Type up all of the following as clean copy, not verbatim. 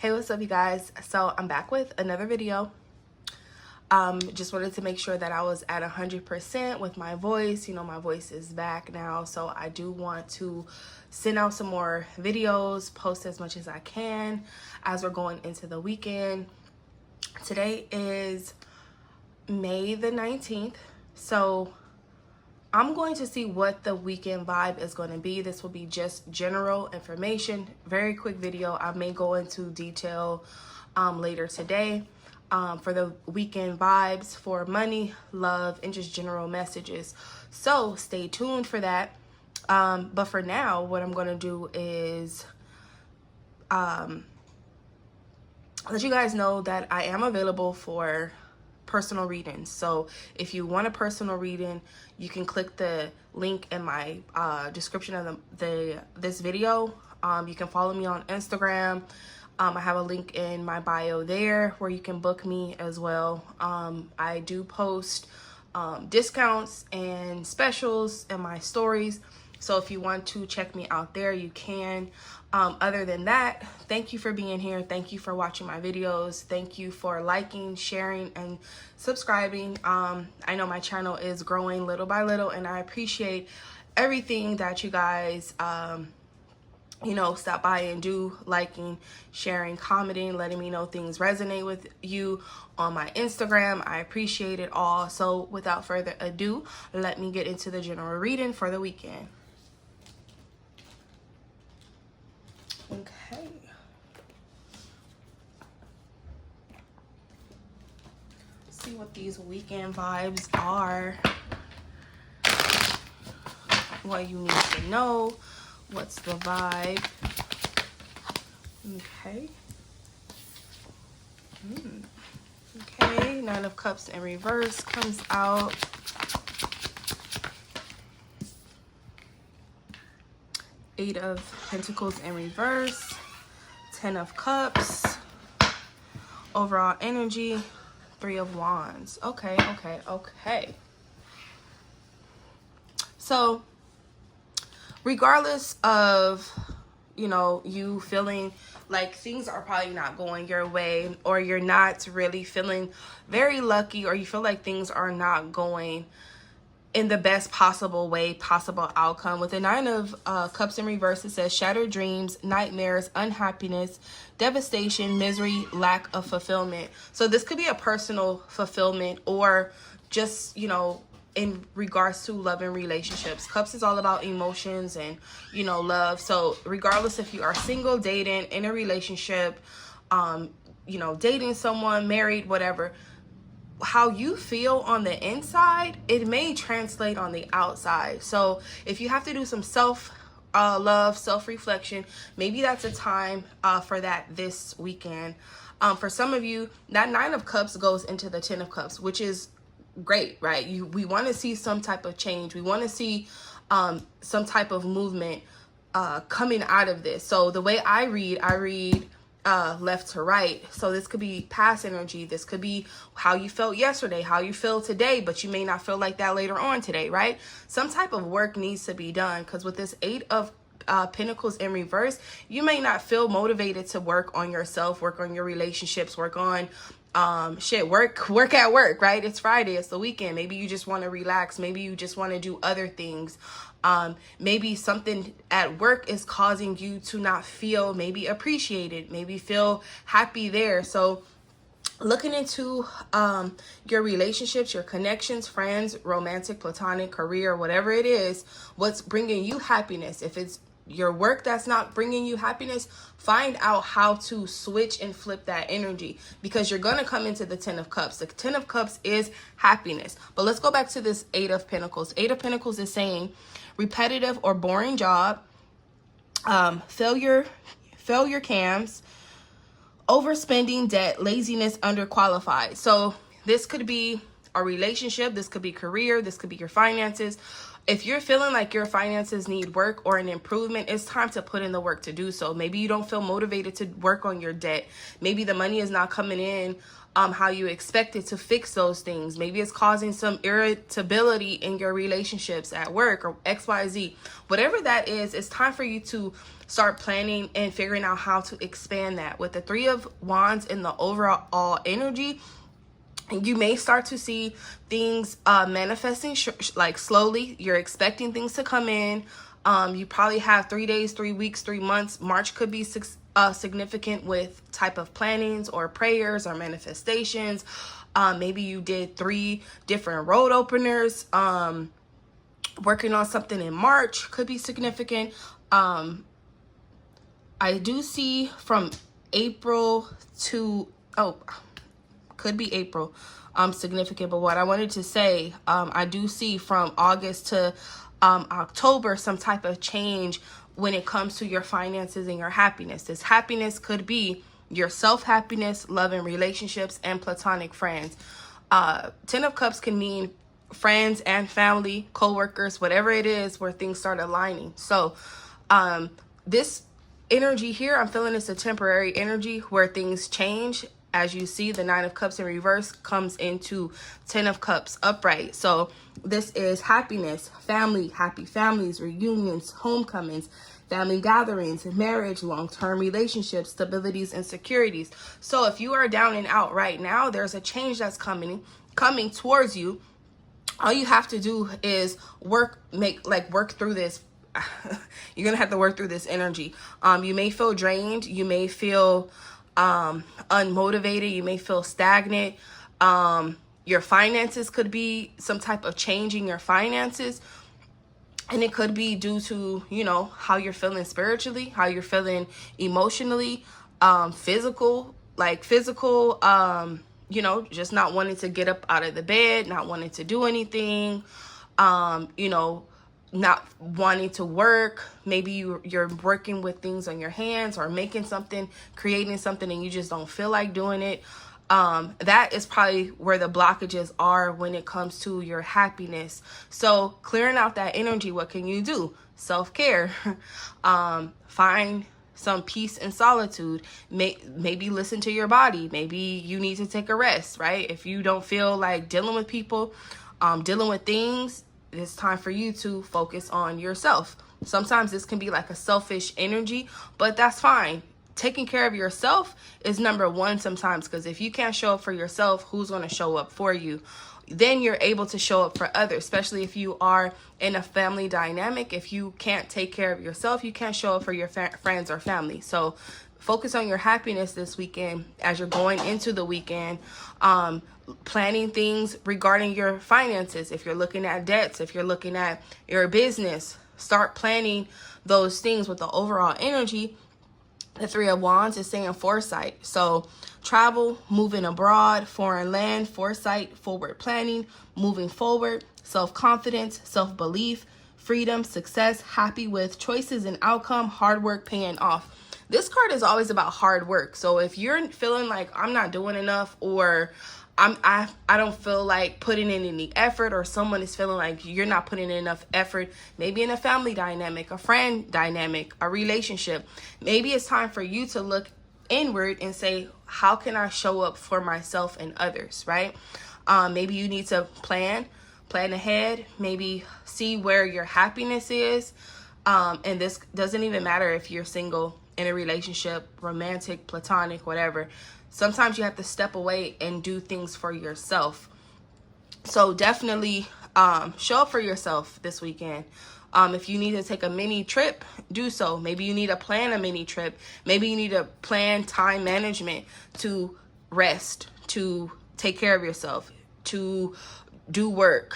Hey, what's up, you guys? So I'm back with another video. Just wanted to make sure that I was at 100% with my voice. You know, my voice is back now, so I do want to send out some more videos, post as much as I can as we're going into the weekend. Today is May the 19th, so I'm going to see what the weekend vibe is going to be. This will be just general information, very quick video. I may go into detail later today for the weekend vibes for money, love, and just general messages. So stay tuned for that. But for now, what I'm going to do is let you guys know that I am available for personal readings. So if you want a personal reading, you can click the link in my description of this video. You can follow me on Instagram. I have a link in my bio there where you can book me as well. I do post discounts and specials in my stories, so if you want to check me out there, you can. Other than that, thank you for being here. Thank you for watching my videos. Thank you for liking, sharing, and subscribing. I know my channel is growing little by little, and I appreciate everything that you guys stop by and do, liking, sharing, commenting, letting me know things resonate with you on my Instagram. I appreciate it all. So without further ado, let me get into the general reading for the weekend. Okay. Let's see what these weekend vibes are. What you need to know. What's the vibe? Okay. Okay, Nine of Cups in reverse comes out. Eight of Pentacles in reverse. 10 of Cups. Overall energy. 3 of Wands. Okay. So, regardless of, you feeling like things are probably not going your way, or you're not really feeling very lucky, or you feel like things are not going in the best possible way, possible outcome. With the Nine of Cups in reverse, it says shattered dreams, nightmares, unhappiness, devastation, misery, lack of fulfillment. So this could be a personal fulfillment, or just, in regards to love and relationships. Cups is all about emotions and, love. So regardless if you are single, dating, in a relationship, dating someone, married, whatever, how you feel on the inside, it may translate on the outside. So if you have to do some love, self-reflection, maybe that's a time for that this weekend. For some of you, that Nine of Cups goes into the 10 of Cups, which is great, right? We want to see some type of change. We want to see some type of movement coming out of this. So the way I read left to right. So this could be past energy. This could be how you felt yesterday, how you feel today, but you may not feel like that later on today, right? Some type of work needs to be done, because with this 8 of Pentacles in reverse, you may not feel motivated to work on yourself, work on your relationships, work on work at work, right? It's Friday, it's the weekend. Maybe you just want to relax. Maybe you just want to do other things. Maybe something at work is causing you to not feel maybe appreciated, maybe feel happy there. So looking into your relationships, your connections, friends, romantic, platonic, career, whatever it is, what's bringing you happiness. If it's your work that's not bringing you happiness, find out how to switch and flip that energy, because you're going to come into the 10 of Cups. The 10 of Cups is happiness. But let's go back to this 8 of Pentacles. 8 of Pentacles is saying repetitive or boring job, failure cams, overspending, debt, laziness, underqualified. So this could be a relationship, this could be career, this could be your finances. If you're feeling like your finances need work or an improvement, it's time to put in the work to do so. Maybe you don't feel motivated to work on your debt. Maybe the money is not coming in how you expect it to fix those things. Maybe it's causing some irritability in your relationships at work or XYZ. Whatever that is, it's time for you to start planning and figuring out how to expand that. With the Three of Wands in the overall energy, you may start to see things manifesting like slowly. You're expecting things to come in. You probably have 3 days, 3 weeks, 3 months. March could be significant with type of plannings or prayers or manifestations. Maybe you did 3 different road openers. Working on something in March could be significant. I do see from April to, could be April, significant. But what I wanted to say, I do see from August to October some type of change when it comes to your finances and your happiness. This happiness could be your self-happiness, love and relationships, and platonic friends. 10 of Cups can mean friends and family, co-workers, whatever it is where things start aligning. So this energy here, I'm feeling it's a temporary energy where things change. As you see, the 9 of Cups in reverse comes into 10 of Cups upright. So this is happiness, family, happy families, reunions, homecomings, family gatherings, marriage, long-term relationships, stabilities, and securities. So if you are down and out right now, there's a change that's coming towards you. All you have to do is work through this. You're gonna have to work through this energy. You may feel drained. You may feel unmotivated. You may feel stagnant. Your finances could be some type of change in your finances. And it could be due to, how you're feeling spiritually, how you're feeling emotionally, physical, just not wanting to get up out of the bed, not wanting to do anything, not wanting to work. Maybe you're working with things on your hands or making something, creating something, and you just don't feel like doing it. That is probably where the blockages are when it comes to your happiness. So clearing out that energy, what can you do? Self-care. Find some peace and solitude. Maybe listen to your body. Maybe you need to take a rest, right? If you don't feel like dealing with people, dealing with things, it's time for you to focus on yourself. Sometimes this can be like a selfish energy, but that's fine. Taking care of yourself is number one sometimes, because if you can't show up for yourself, who's going to show up for you? Then you're able to show up for others, especially if you are in a family dynamic. If you can't take care of yourself, you can't show up for your friends or family. So focus on your happiness this weekend as you're going into the weekend. Planning things regarding your finances. If you're looking at debts, if you're looking at your business, start planning those things with the overall energy. The 3 of Wands is saying foresight. So travel, moving abroad, foreign land, foresight, forward planning, moving forward, self-confidence, self-belief, freedom, success, happy with choices and outcome, hard work paying off. This card is always about hard work. So if you're feeling like I'm not doing enough, or I don't feel like putting in any effort, or someone is feeling like you're not putting in enough effort, maybe in a family dynamic, a friend dynamic, a relationship, maybe it's time for you to look inward and say, how can I show up for myself and others, right? Maybe you need to plan ahead, maybe see where your happiness is. And this doesn't even matter if you're single, in a relationship, romantic, platonic, whatever. Sometimes you have to step away and do things for yourself. So definitely show up for yourself this weekend. If you need to take a mini trip, do so. Maybe you need to plan a mini trip. Maybe you need to plan time management to rest, to take care of yourself, to do work,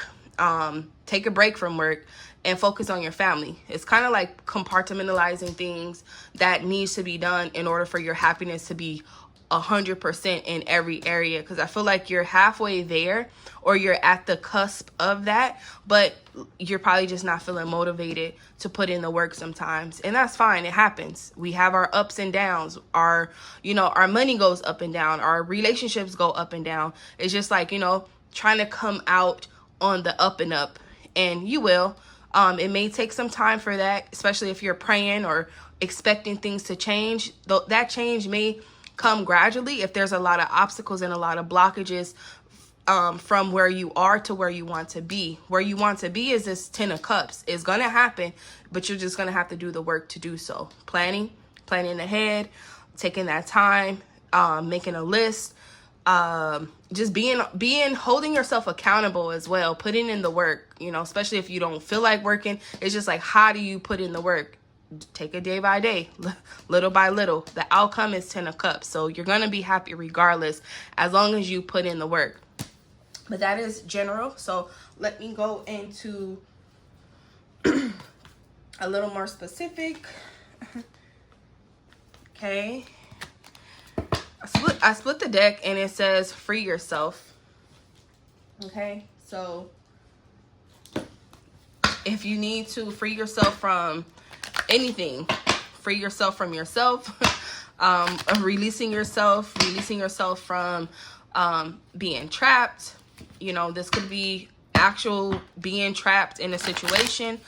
take a break from work, and focus on your family. It's kind of like compartmentalizing things that needs to be done in order for your happiness to be 100% in every area, because I feel like you're halfway there, or you're at the cusp of that, but you're probably just not feeling motivated to put in the work sometimes. And that's fine. It happens. We have our ups and downs. Our money goes up and down. Our relationships go up and down. It's just like, trying to come out on the up and up, and you will. It may take some time for that, especially if you're praying or expecting things to change. Though that change may come gradually if there's a lot of obstacles and a lot of blockages from where you are to where you want to be. Where you want to be is this 10 of Cups. It's going to happen, but you're just going to have to do the work to do so. Planning ahead, taking that time, making a list, just holding yourself accountable as well, putting in the work, you know, especially if you don't feel like working. It's just like, how do you put in the work? Take it day by day, little by little. The outcome is 10 of Cups. So you're going to be happy regardless, as long as you put in the work. But that is general. So let me go into a little more specific. Okay. I split the deck and it says free yourself. Okay. So if you need to free yourself from anything, free yourself from yourself, releasing yourself from being trapped. You know, this could be actual being trapped in a situation,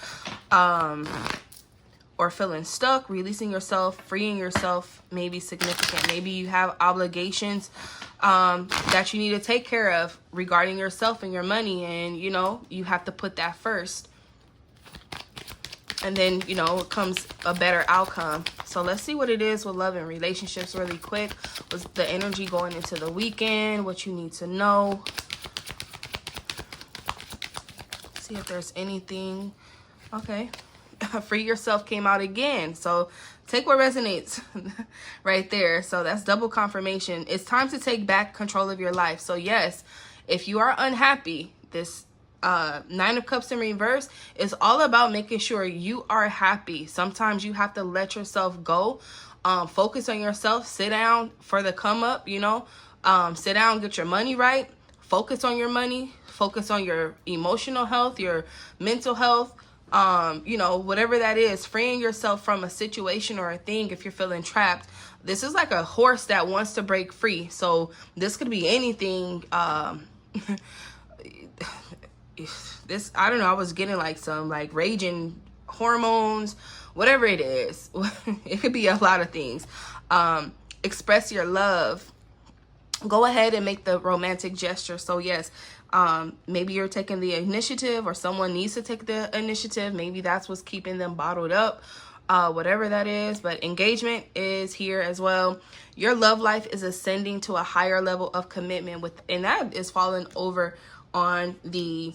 or feeling stuck. Releasing yourself, freeing yourself may be significant. Maybe you have obligations that you need to take care of regarding yourself and your money, and you know, you have to put that first. And then, you know, it comes a better outcome. So let's see what it is with love and relationships really quick. What's the energy going into the weekend? What you need to know. See if there's anything. Okay. Free yourself came out again. So take what resonates right there. So that's double confirmation. It's time to take back control of your life. So yes, if you are unhappy, this Nine of Cups in reverse is all about making sure you are happy. Sometimes you have to let yourself go, focus on yourself, sit down for the come up, you know, sit down, get your money right, focus on your money, focus on your emotional health, your mental health, you know, whatever that is, freeing yourself from a situation or a thing. If you're feeling trapped, this is like a horse that wants to break free. So this could be anything. This, I don't know, I was getting like some like raging hormones, whatever it is. It could be a lot of things. Express your love. Go ahead and make the romantic gesture. So yes, maybe you're taking the initiative, or someone needs to take the initiative. Maybe that's what's keeping them bottled up, whatever that is. But engagement is here as well. Your love life is ascending to a higher level of commitment and that is falling over on the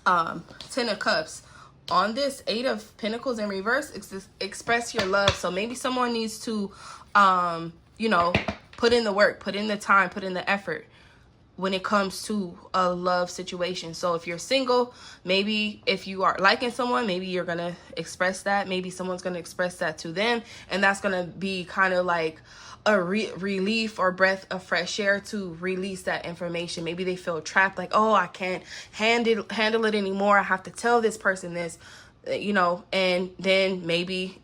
10 of Cups. On this 8 of Pentacles in reverse, express your love. So maybe someone needs to, you know, put in the work, put in the time, put in the effort when it comes to a love situation. So if you're single, maybe if you are liking someone, maybe you're going to express that. Maybe someone's going to express that to them. And that's going to be kind of like a relief or breath of fresh air to release that information. Maybe they feel trapped, like, oh, I can't handle it anymore. I have to tell this person this, you know, and then maybe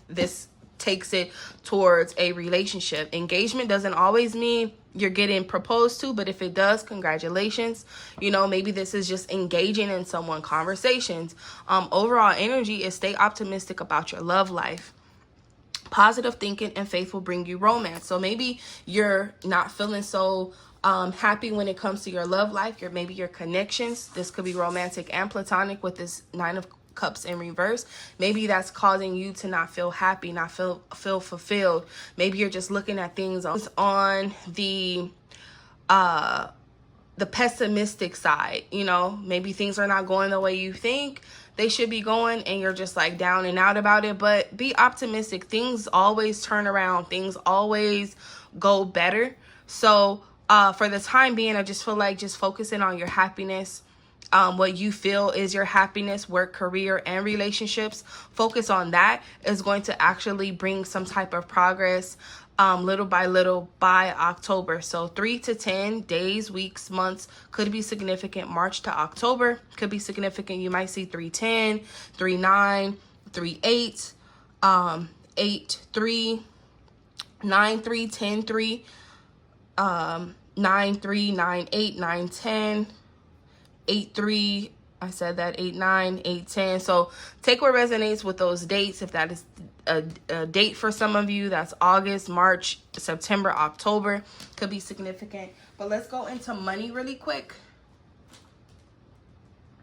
this takes it towards a relationship. Engagement doesn't always mean you're getting proposed to, but if it does, congratulations. You know, maybe this is just engaging in someone, conversations. Overall energy is stay optimistic about your love life. Positive thinking and faith will bring you romance. So maybe you're not feeling so happy when it comes to your love life. Maybe your connections. This could be romantic and platonic with this 9 of Cups in reverse. Maybe that's causing you to not feel happy, not feel fulfilled. Maybe you're just looking at things on the pessimistic side. You know, maybe things are not going the way you think they should be going, and you're just like down and out about it. But be optimistic. Things always turn around. Things always go better. So for the time being, I just feel like just focusing on your happiness. What you feel is your happiness, work, career, and relationships. Focus on that is going to actually bring some type of progress little by little by October. So 3 to 10 days, weeks, months could be significant. March to October could be significant. You might see 3-10, 3-9, 3-8, 8-3, 9-3, 10-3. 9-3, 9-8, 9-10, 8-3. I said that 8-9, 8-10. So take what resonates with those dates. If that is a date for some of you, that's August, March, September, October, could be significant. But let's go into money really quick.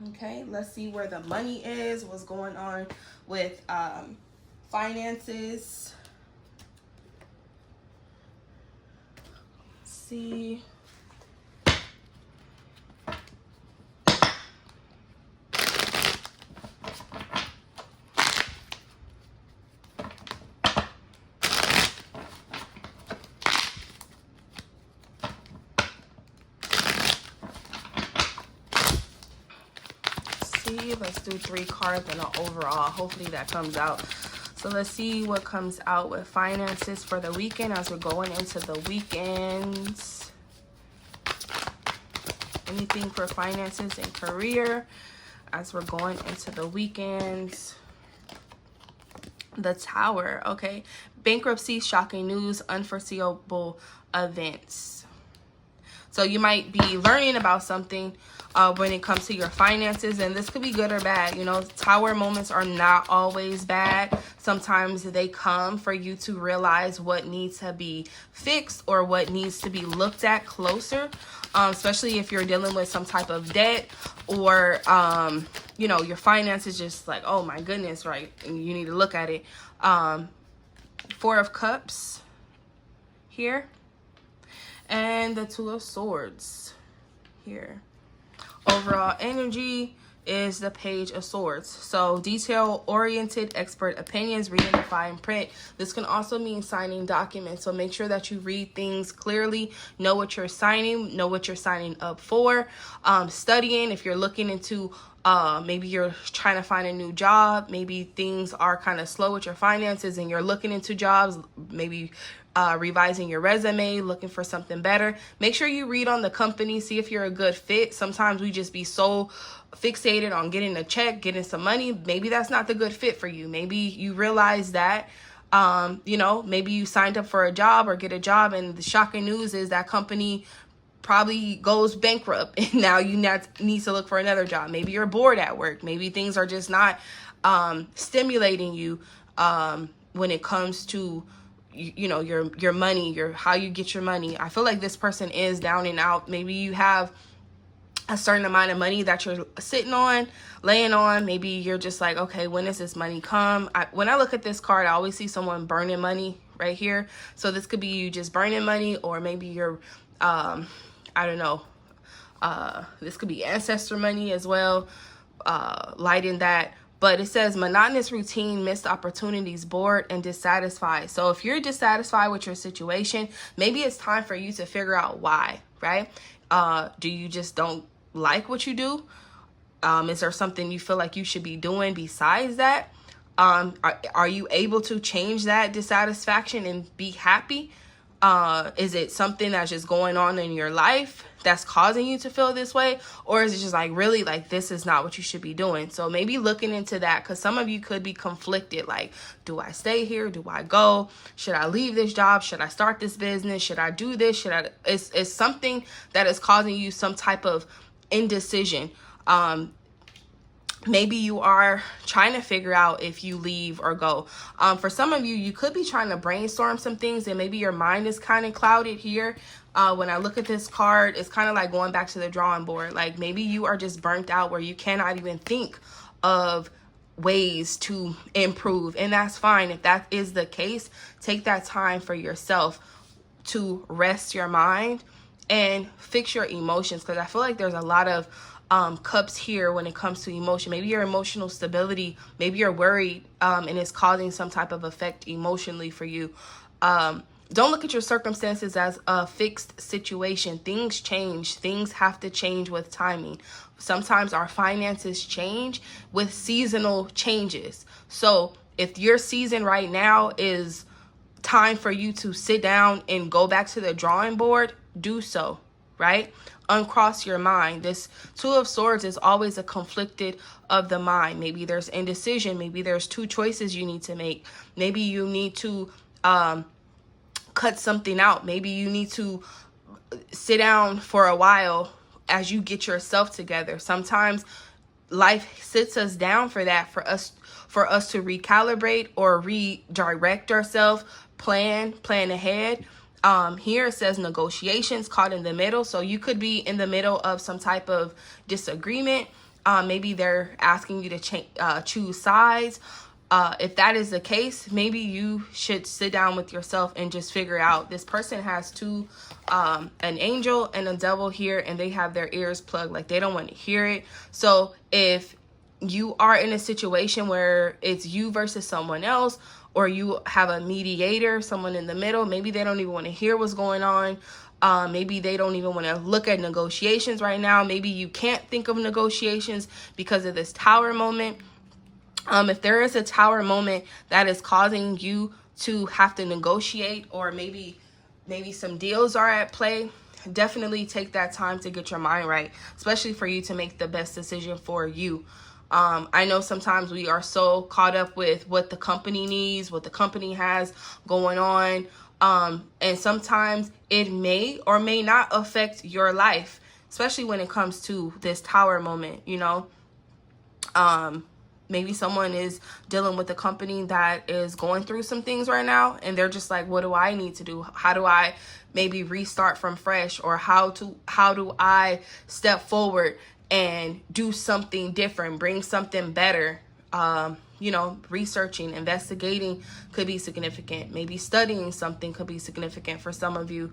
Okay, let's see where the money is, what's going on with finances. Let's see. Let's do 3 cards and an overall. Hopefully that comes out. So let's see what comes out with finances for the weekend as we're going into the weekends. Anything for finances and career as we're going into the weekends. The Tower, okay. Bankruptcy, shocking news, unforeseeable events. So you might be learning about something when it comes to your finances, and this could be good or bad. You know, Tower moments are not always bad. Sometimes they come for you to realize what needs to be fixed or what needs to be looked at closer, especially if you're dealing with some type of debt or, you know, your finances just like, oh my goodness, right? And you need to look at it. 4 of Cups here. And the 2 of Swords here. Overall energy is the Page of Swords. So detail-oriented, expert opinions, read in the fine print. This can also mean signing documents. So make sure that you read things clearly, know what you're signing, know what you're signing up for. Studying, if you're looking into maybe you're trying to find a new job, maybe things are kind of slow with your finances and you're looking into jobs, maybe revising your resume, looking for something better. Make sure you read on the company, see if you're a good fit. Sometimes we just be so fixated on getting a check, getting some money. Maybe that's not the good fit for you. Maybe you realize that, you know, maybe you signed up for a job or get a job and the shocking news is that company probably goes bankrupt and now you need to look for another job. Maybe you're bored at work. Maybe things are just not stimulating you when it comes to you know, your money, how you get your money. I feel like this person is down and out. Maybe you have a certain amount of money that you're sitting on, laying on. Maybe you're just like, okay, when does this money come? When I look at this card, I always see someone burning money right here. So this could be you just burning money, or maybe you're, I don't know. This could be ancestor money as well, lighting that. But it says monotonous routine, missed opportunities, bored and dissatisfied. So if you're dissatisfied with your situation, maybe it's time for you to figure out why, right? Do you just don't like what you do? Is there something you feel like you should be doing besides that? Are you able to change that dissatisfaction and be happy? Is it something that's just going on in your life that's causing you to feel this way? Or is it just like, really, like, this is not what you should be doing? So maybe looking into that, because some of you could be conflicted. Like, do I stay here? Do I go? Should I leave this job? Should I start this business? Should I do this? It's something that is causing you some type of indecision. Maybe you are trying to figure out if you leave or go. For some of you, you could be trying to brainstorm some things and maybe your mind is kind of clouded here. When I look at this card, it's kind of like going back to the drawing board. Like maybe you are just burnt out where you cannot even think of ways to improve. And that's fine. If that is the case, take that time for yourself to rest your mind and fix your emotions. Because I feel like there's a lot of cups here when it comes to emotion. Maybe your emotional stability, maybe you're worried and it's causing some type of effect emotionally for you. Don't look at your circumstances as a fixed situation. Things change. Things have to change with timing. Sometimes our finances change with seasonal changes. So if your season right now is time for you to sit down and go back to the drawing board, do so, right? Uncross your mind. This 2 of Swords is always a conflicted of the mind. Maybe there's indecision. Maybe there's 2 choices you need to make. Maybe you need to cut something out. Maybe you need to sit down for a while as you get yourself together. Sometimes life sits us down for that, for us to recalibrate or redirect ourselves, plan ahead. Here it says negotiations, caught in the middle. So you could be in the middle of some type of disagreement. Maybe they're asking you to choose sides. If that is the case, maybe you should sit down with yourself and just figure out. This person has an angel and a devil here, and they have their ears plugged, like they don't want to hear it. So if you are in a situation where it's you versus someone else, or you have a mediator, someone in the middle, maybe they don't even want to hear what's going on. Maybe they don't even want to look at negotiations right now. Maybe you can't think of negotiations because of this tower moment. If there is a tower moment that is causing you to have to negotiate, or maybe some deals are at play, definitely take that time to get your mind right, especially for you to make the best decision for you. I know sometimes we are so caught up with what the company needs, what the company has going on. And sometimes it may or may not affect your life, especially when it comes to this tower moment, you know. Maybe someone is dealing with a company that is going through some things right now, and they're just like, what do I need to do? How do I maybe restart from fresh? Or how do I step forward and do something different, bring something better? You know, researching, investigating could be significant. Maybe studying something could be significant for some of you,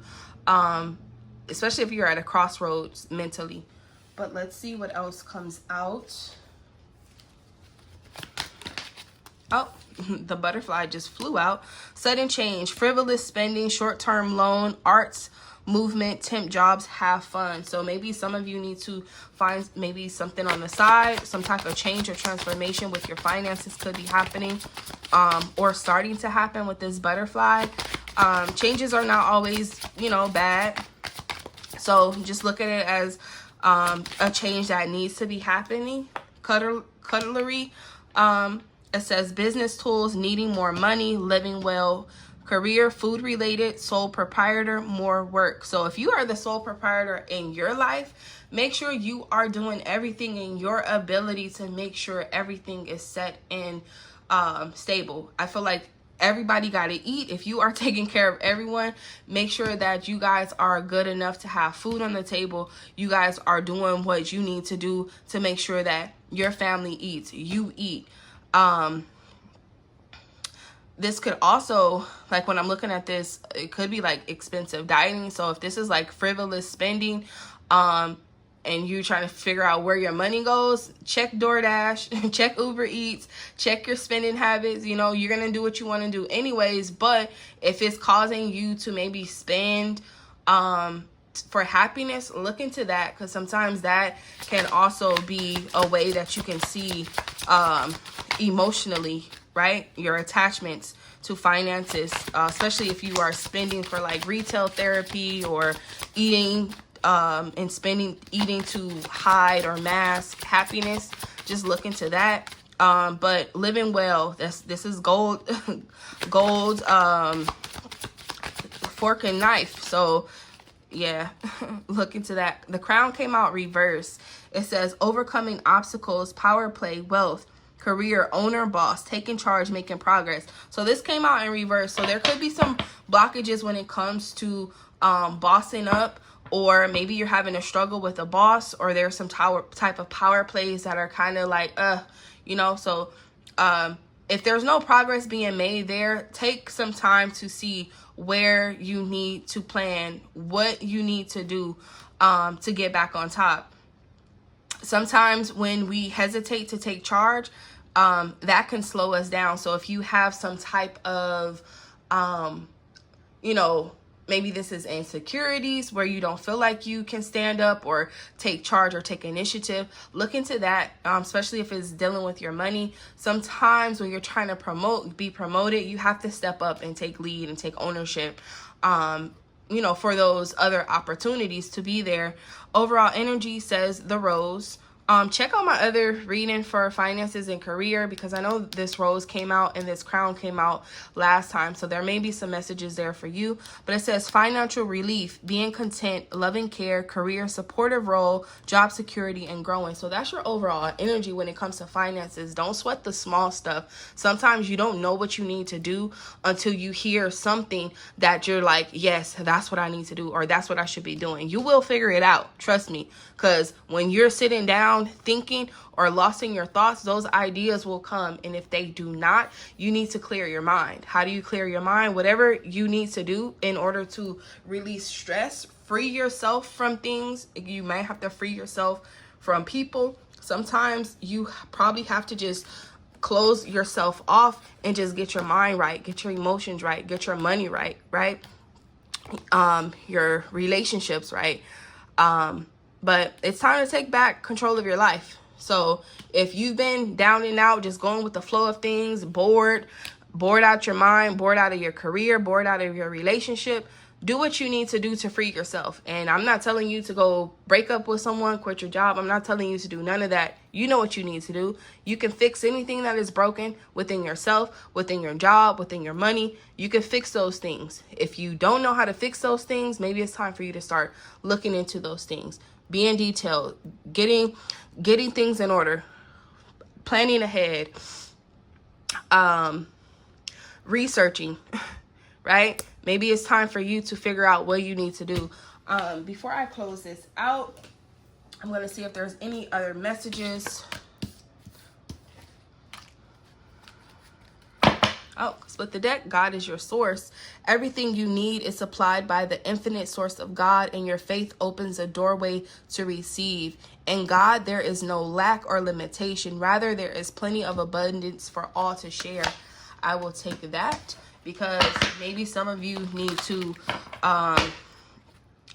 especially if you're at a crossroads mentally. But let's see what else comes out. Oh, the butterfly just flew out. Sudden change, frivolous spending, short-term loan, arts, movement, temp jobs, have fun. So maybe some of you need to find maybe something on the side, some type of change or transformation with your finances could be happening, or starting to happen with this butterfly. Changes are not always, you know, bad. So just look at it as a change that needs to be happening. Cutlery. It says business tools, needing more money, living well, career, food related, sole proprietor, more work. So if you are the sole proprietor in your life, make sure you are doing everything in your ability to make sure everything is set and stable. I feel like everybody got to eat. If you are taking care of everyone, make sure that you guys are good enough to have food on the table. You guys are doing what you need to do to make sure that your family eats, you eat. This could also, like when I'm looking at this, it could be like expensive dining. So if this is like frivolous spending, and you trying to figure out where your money goes, check DoorDash, check Uber Eats, check your spending habits. You know, you're going to do what you want to do anyways. But if it's causing you to maybe spend, for happiness, look into that, because sometimes that can also be a way that you can see emotionally, right, your attachments to finances, especially if you are spending for like retail therapy or eating eating to hide or mask happiness. Just look into that. But living well, this is gold fork and knife. So yeah, look into that. The crown came out reverse. It says overcoming obstacles, power play, wealth, career, owner, boss, taking charge, making progress. So this came out in reverse. So there could be some blockages when it comes to bossing up, or maybe you're having a struggle with a boss, or there's some type of power plays that are kind of like, you know. So if there's no progress being made there, take some time to see where you need to plan, what you need to do to get back on top. Sometimes when we hesitate to take charge, that can slow us down. So if you have some type of, you know, maybe this is insecurities where you don't feel like you can stand up or take charge or take initiative, look into that, especially if it's dealing with your money. Sometimes when you're trying to be promoted, you have to step up and take lead and take ownership, you know, for those other opportunities to be there. Overall energy says the rose. Check out my other reading for finances and career, because I know this rose came out and this crown came out last time. So there may be some messages there for you. But it says financial relief, being content, loving care, career, supportive role, job security, and growing. So that's your overall energy when it comes to finances. Don't sweat the small stuff. Sometimes you don't know what you need to do until you hear something that you're like, yes, that's what I need to do, or that's what I should be doing. You will figure it out. Trust me. Because when you're sitting down thinking or lost in your thoughts, those ideas will come. And if they do not, you need to clear your mind. How do you clear your mind? Whatever you need to do in order to release stress, free yourself from things. You may have to free yourself from people. Sometimes you probably have to just close yourself off and just get your mind right, get your emotions right, get your money right, right? Your relationships right. But it's time to take back control of your life. So if you've been down and out, just going with the flow of things, bored out your mind, bored out of your career, bored out of your relationship, do what you need to do to free yourself. And I'm not telling you to go break up with someone, quit your job. I'm not telling you to do none of that. You know what you need to do. You can fix anything that is broken within yourself, within your job, within your money. You can fix those things. If you don't know how to fix those things, maybe it's time for you to start looking into those things. Being detailed, getting things in order, planning ahead, researching, right? Maybe it's time for you to figure out what you need to do. Before I close this out, I'm going to see if there's any other messages. Oh, split the deck. God is your source. Everything you need is supplied by the infinite source of God, and your faith opens a doorway to receive. In God, there is no lack or limitation. Rather, there is plenty of abundance for all to share. I will take that, because maybe some of you need to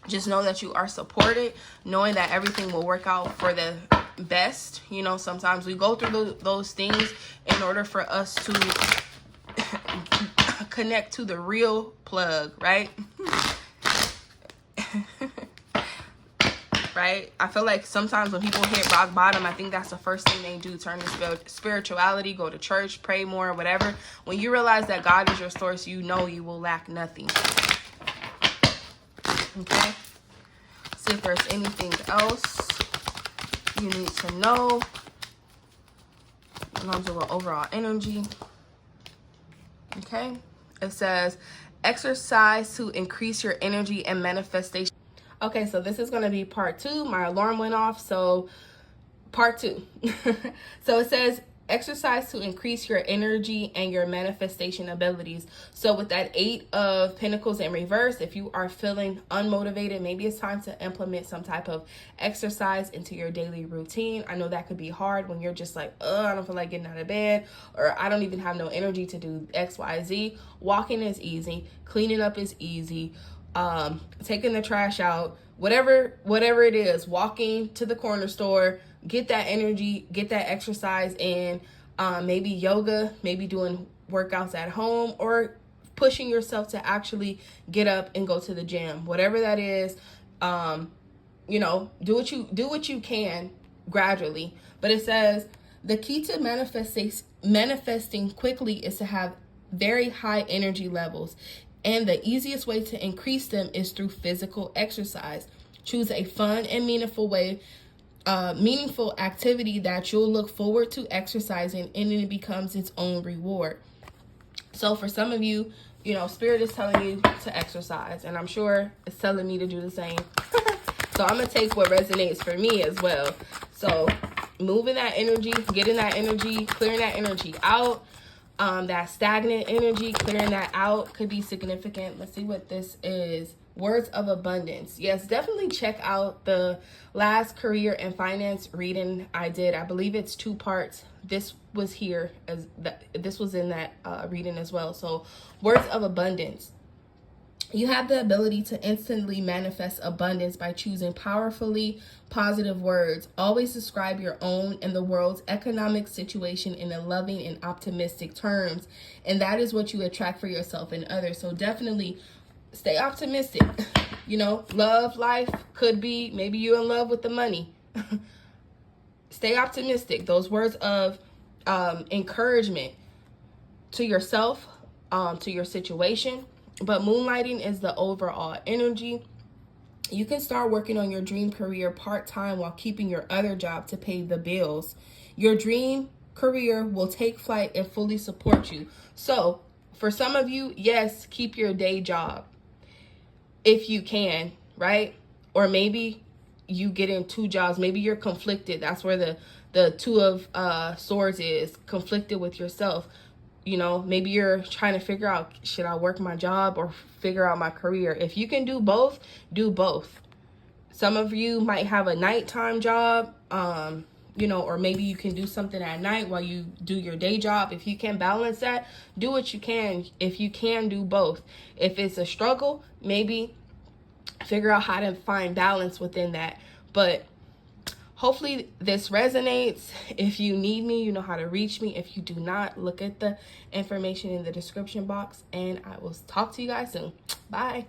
just know that you are supported, knowing that everything will work out for the best. You know, sometimes we go through those things in order for us to connect to the real plug, right? Right? I feel like sometimes when people hit rock bottom, I think that's the first thing they do, turn to spirituality, go to church, pray more, whatever. When you realize that God is your source, you know you will lack nothing. Okay? See if there's anything else you need to know. And I'm doing overall energy. Okay? It says, exercise to increase your energy and manifestation. Okay, so this is going to be part 2. My alarm went off, so part 2. So it says, exercise to increase your energy and your manifestation abilities. So with that 8 of Pentacles in reverse, if you are feeling unmotivated, maybe it's time to implement some type of exercise into your daily routine. I know that could be hard when you're just like, I don't feel like getting out of bed, or I don't even have no energy to do X, Y, Z. Walking is easy. Cleaning up is easy. Taking the trash out, whatever it is, walking to the corner store, get that energy, get that exercise in, maybe yoga, maybe doing workouts at home, or pushing yourself to actually get up and go to the gym, whatever that is. You know, do what you can gradually. But it says the key to manifesting quickly is to have very high energy levels. And the easiest way to increase them is through physical exercise. Choose a fun and meaningful activity that you'll look forward to exercising, and it becomes its own reward. So for some of you, you know, Spirit is telling you to exercise, and I'm sure it's telling me to do the same. So I'm going to take what resonates for me as well. So moving that energy, getting that energy, clearing that energy out. That stagnant energy, clearing that out could be significant. Let's see what this is. Words of abundance. Yes, definitely check out the last career and finance reading I did. I believe it's 2 parts. This was here as this was in that reading as well. So words of abundance. You have the ability to instantly manifest abundance by choosing powerfully positive words. Always describe your own and the world's economic situation in a loving and optimistic terms. And that is what you attract for yourself and others. So definitely stay optimistic. You know, love, life could be, maybe you're in love with the money. stay optimistic. Those words of encouragement to yourself, to your situation. But moonlighting is the overall energy. You can start working on your dream career part-time while keeping your other job to pay the bills. Your dream career will take flight and fully support you. So for some of you, yes, keep your day job if you can, right? Or maybe you get in two jobs. Maybe you're conflicted. That's where the two of swords is, conflicted with yourself. You know, maybe you're trying to figure out, should I work my job or figure out my career? If you can do both, do both. Some of you might have a nighttime job, you know, or maybe you can do something at night while you do your day job. If you can balance that, do what you can. If you can, do both. If it's a struggle, maybe figure out how to find balance within that. But hopefully this resonates. If you need me, you know how to reach me. If you do not, look at the information in the description box, and I will talk to you guys soon. Bye.